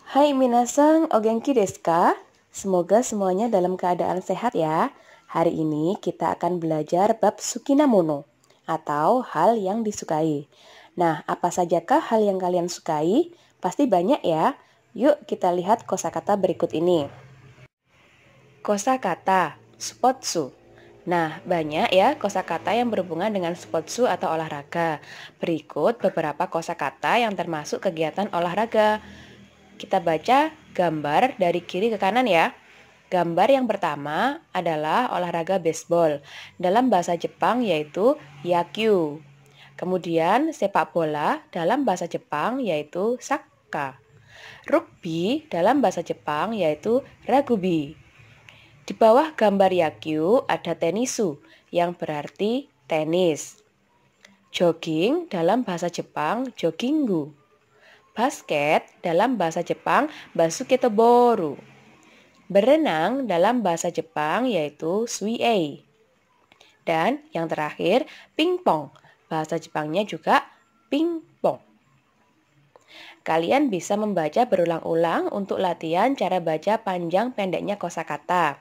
Hai minasan, o genki desu ka? Semoga semuanya dalam keadaan sehat ya. Hari ini kita akan belajar bab sukinamono atau hal yang disukai. Nah, apa sajakah hal yang kalian sukai? Pasti banyak ya. Yuk kita lihat kosakata berikut ini. Kosakata, spotsu. Nah, banyak ya kosakata yang berhubungan dengan spotsu atau olahraga. Berikut beberapa kosakata yang termasuk kegiatan olahraga. Kita baca gambar dari kiri ke kanan ya. Gambar yang pertama adalah olahraga baseball. Dalam bahasa Jepang yaitu yakyu. Kemudian sepak bola dalam bahasa Jepang yaitu sakka. Rugby dalam bahasa Jepang yaitu ragbi. Di bawah gambar yakyu ada tenisu yang berarti tenis. Jogging dalam bahasa Jepang jogginggu. Basket dalam bahasa Jepang basuketoboru. Berenang dalam bahasa Jepang yaitu suiei. Dan yang terakhir pingpong. Bahasa Jepangnya juga pingpong. Kalian bisa membaca berulang-ulang untuk latihan cara baca panjang pendeknya kosakata.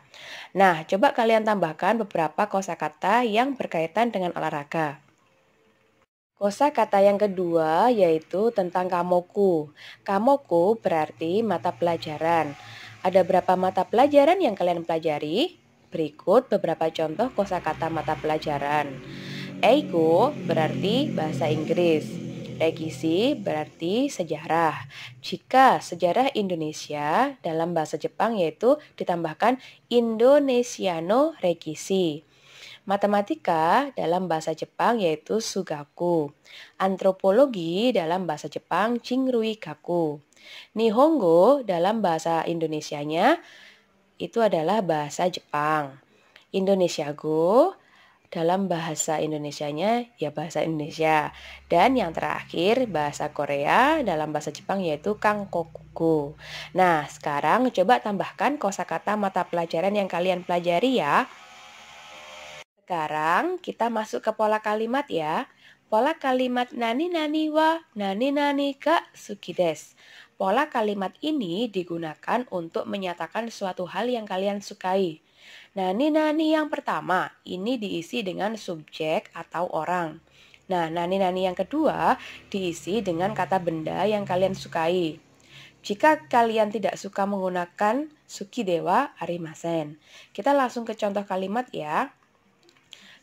Nah, coba kalian tambahkan beberapa kosakata yang berkaitan dengan olahraga. Kosakata yang kedua yaitu tentang kamoku. Kamoku berarti mata pelajaran. Ada berapa mata pelajaran yang kalian pelajari? Berikut beberapa contoh kosakata mata pelajaran. Eiko berarti bahasa Inggris. Regisi berarti sejarah. Jika sejarah Indonesia dalam bahasa Jepang yaitu ditambahkan Indonesiano Regisi. Matematika dalam bahasa Jepang yaitu Sugaku. Antropologi dalam bahasa Jepang Jinrui Gaku. Nihongo dalam bahasa Indonesianya itu adalah bahasa Jepang. Indonesiago dalam bahasa Indonesianya ya bahasa Indonesia. Dan yang terakhir bahasa Korea dalam bahasa Jepang yaitu Kangkokugo. Nah, sekarang coba tambahkan kosakata mata pelajaran yang kalian pelajari ya. Sekarang kita masuk ke pola kalimat ya. Pola kalimat nani nani wa nani nani ga suki desu. Pola kalimat ini digunakan untuk menyatakan suatu hal yang kalian sukai. Nani-nani yang pertama, ini diisi dengan subjek atau orang. Nah, nani-nani yang kedua diisi dengan kata benda yang kalian sukai. Jika kalian tidak suka menggunakan suki dewa arimasen. Kita langsung ke contoh kalimat ya.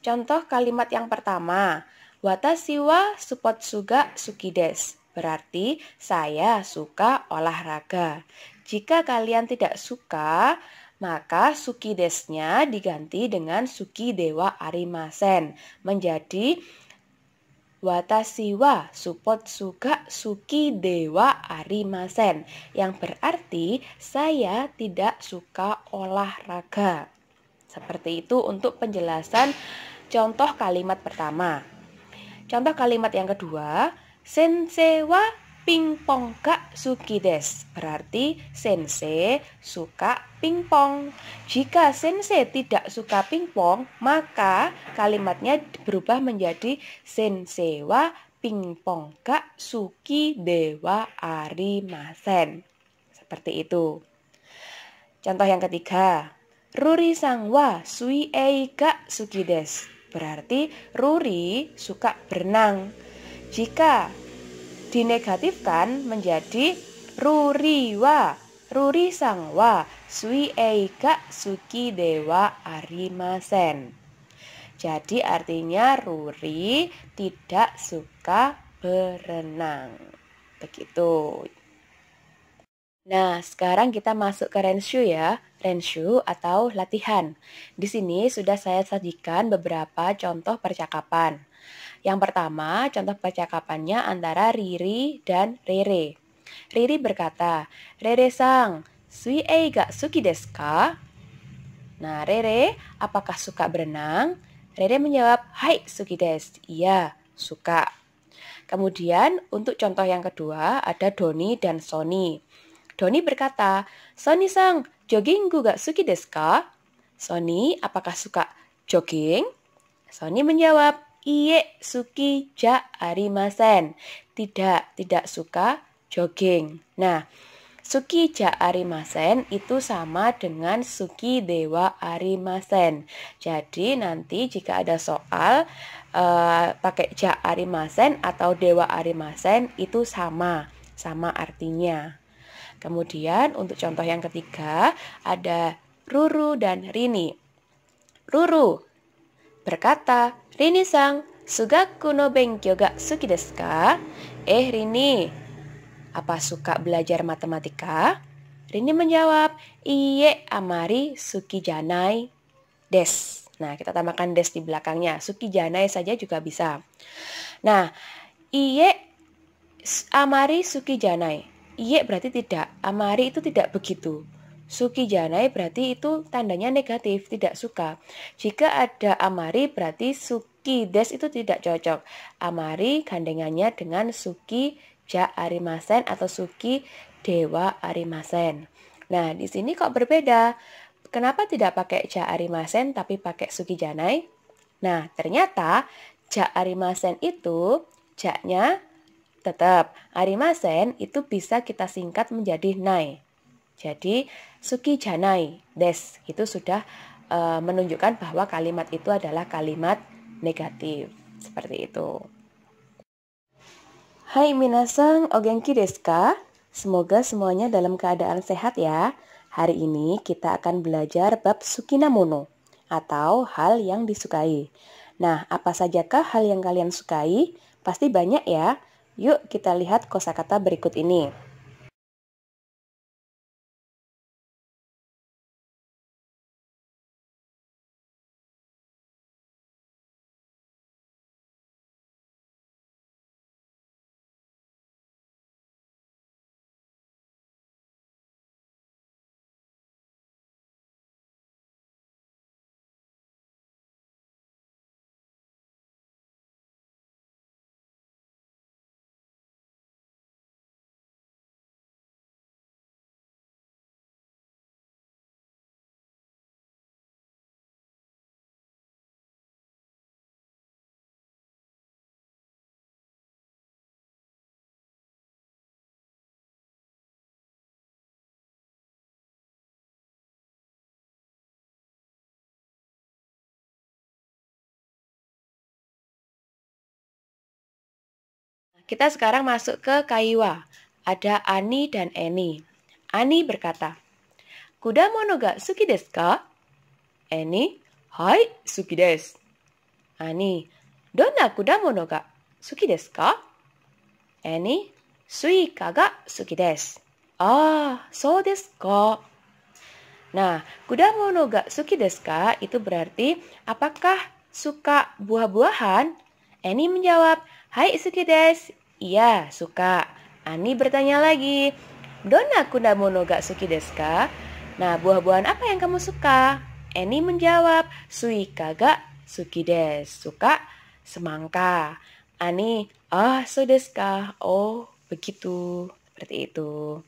Contoh kalimat yang pertama, watashi wa spotsu ga suki desu. Berarti saya suka olahraga. Jika kalian tidak suka, maka suki desnya diganti dengan suki dewa arimasen menjadi watashi wa spotsu ga suki dewa arimasen yang berarti saya tidak suka olahraga. Seperti itu untuk penjelasan contoh kalimat pertama. Contoh kalimat yang kedua, sensei wa pingpong ga suki desu. Berarti sensei suka pingpong. Jika sensei tidak suka pingpong, maka kalimatnya berubah menjadi sensei wa pingpong ga suki dewa arimasen. Seperti itu. Contoh yang ketiga, Ruri-san wa suiei ga suki desu. Berarti Ruri suka berenang. Jika dinegatifkan menjadi Ruri-san wa suiei ga suki dewa arimasen. Jadi artinya Ruri tidak suka berenang. Begitu. Nah, sekarang kita masuk ke renshu ya. Renshu atau latihan. Di sini sudah saya sajikan beberapa contoh percakapan. Yang pertama, contoh percakapannya antara Riri dan Rere. Riri berkata, Rere-sang, suiei ga suki desu ka? Nah, Rere, apakah suka berenang? Rere menjawab, hai suki desu. Iya, suka. Kemudian untuk contoh yang kedua ada Doni dan Sony. Doni berkata, Sony-sang, jogginggu ga suki desu ka? Sony, apakah suka jogging? Sony menjawab, iye suki ja arimasen. Tidak suka jogging. Nah, Suki ja arimasen itu sama dengan suki dewa arimasen. Jadi nanti jika ada soal pakai ja arimasen atau dewa arimasen itu sama artinya. Kemudian untuk contoh yang ketiga ada Ruru dan Rini. Ruru berkata, Rini-sang, sugaku no benkyou ga suki desu ka? Rini, apa suka belajar matematika? Rini menjawab, iye amari suki janai des. Nah, kita tambahkan des di belakangnya. Suki janai saja juga bisa. Nah, iye amari suki janai. Iye berarti tidak, amari itu tidak begitu. Suki janai berarti itu tandanya negatif, tidak suka. Jika ada amari berarti suki des itu tidak cocok. Amari gandengannya dengan suki ja arimasen atau suki dewa arimasen. Nah, di sini kok berbeda? Kenapa tidak pakai ja arimasen tapi pakai suki janai? Nah, ternyata ja arimasen itu ja-nya tetap. Arimasen itu bisa kita singkat menjadi nai. Jadi, suki janai des itu sudah menunjukkan bahwa kalimat itu adalah kalimat negatif. Seperti itu. Hai minasang, o genki desu ka? Semoga semuanya dalam keadaan sehat ya. Hari ini kita akan belajar bab sukinamono atau hal yang disukai. Nah, apa sajakah hal yang kalian sukai? Pasti banyak ya. Yuk kita lihat kosakata berikut ini. Kita sekarang masuk ke kaiwa. Ada Ani dan Eni. Ani berkata, Kudamono ga suki desu ka? Eni, hai, suki desu. Ani, donna kudamono ga suki desu ka? Eni, suika ga suki desu. Ah, so desu ka. Nah, kudamono ga suki desu ka itu berarti apakah suka buah-buahan? Eni menjawab, hai suki desu. Iya, suka. Ani bertanya lagi, donna kudamono ga suki desu ka? Nah, buah-buahan apa yang kamu suka? Eni menjawab, suika ga suki desu. Suka semangka. Ani, so desu ka? Oh, begitu. Seperti itu.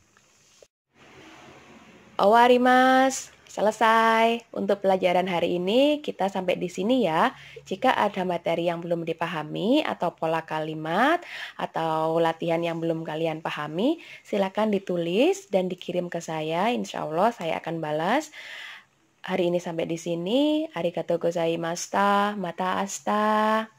Owarimasu. Selesai. Untuk pelajaran hari ini kita sampai di sini ya. Jika ada materi yang belum dipahami atau pola kalimat atau latihan yang belum kalian pahami, silakan ditulis dan dikirim ke saya. Insya Allah saya akan balas. Hari ini sampai di sini. Arigatou gozaimashita. Mata asta.